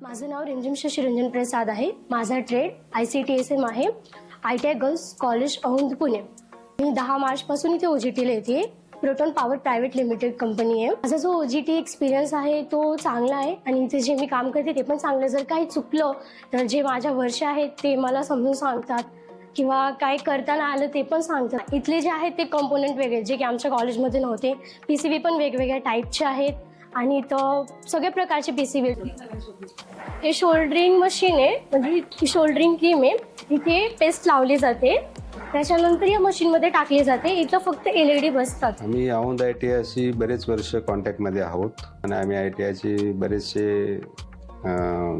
माझं नाव रिमझिम शशिरंजन प्रसाद आहे. माझा ट्रेड ICTSM आहे. ITI girls college Aundh Pune. मी 10 मार्चपासून इथे OGTला येते. Proton power private limited company आहे. माझा जो OGT एक्सपिरियन्स आहे तो चांगला आहे आणि इथे जे मी काम करते ते पण चांगलं. जर काही चुकलं तर जे माझ्या वर्ष आहेत ते मला समजून सांगतात किंवा काय करताना आलं ते पण सांगतात. इथले जे आहेत ते कंपोनेंट वेगळे जे की आमच्या कॉलेजमध्ये नव्हते. PCB पण वेगवेगळ्या टाईपचे आहेत आणि इथं सगळ्या प्रकारचे PCB. हे शोल्डरिंग मशीन आहे, म्हणजे शोल्डरिंग क्रीम आहे. इथे पेस्ट लावली जाते, त्याच्यानंतर या मशीनमध्ये टाकली जाते. इथं फक्त LED बसतात. आम्ही औंध ITIशी बरेच वर्ष कॉन्टॅक्टमध्ये आहोत आणि आम्ही ITIचे बरेचसे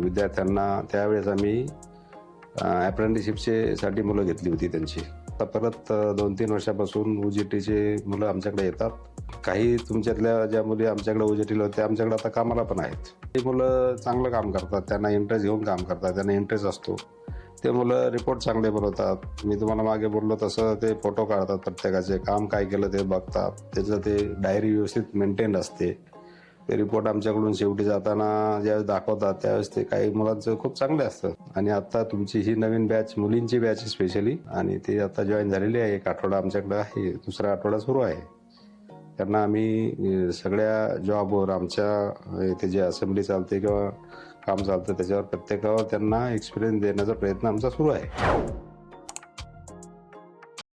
विद्यार्थ्यांना त्यावेळेस आम्ही अप्रेंटिसशिपसाठी मुलं घेतली होती त्यांची. आता परत 2-3 वर्षापासून OGTचे मुलं आमच्याकडे येतात. काही तुमच्यातल्या ज्या मुली आमच्याकडे OGTला होत्या आमच्याकडे आता कामाला पण आहेत. ते मुलं चांगलं काम करतात, त्यांना इंटरेस्ट घेऊन काम करतात, त्यांना इंटरेस्ट असतो. ते मुलं रिपोर्ट चांगले बनवतात. मी तुम्हाला मागे बोललो तसं ते फोटो काढतात, प्रत्येकाचे काम काय केलं ते बघतात. त्याचं ते डायरी व्यवस्थित मेंटेन असते. ते रिपोर्ट आमच्याकडून शेवटी जाताना ज्यावेळेस दाखवतात त्यावेळेस ते काही मुलांचं खूप चांगले असतं. आणि आता तुमची ही नवीन बॅच, मुलींची बॅच स्पेशली, आणि ती आता जॉईन झालेली आहे. 1 आठवडा आमच्याकडे आहे, दुसरा आठवडा सुरू आहे. त्यांना आम्ही सगळ्या जॉबवर आमच्या इथे जे असेंब्ली चालते किंवा काम चालतं त्याच्यावर प्रत्येकावर त्यांना एक्सपिरियन्स देण्याचा प्रयत्न आमचा सुरू आहे.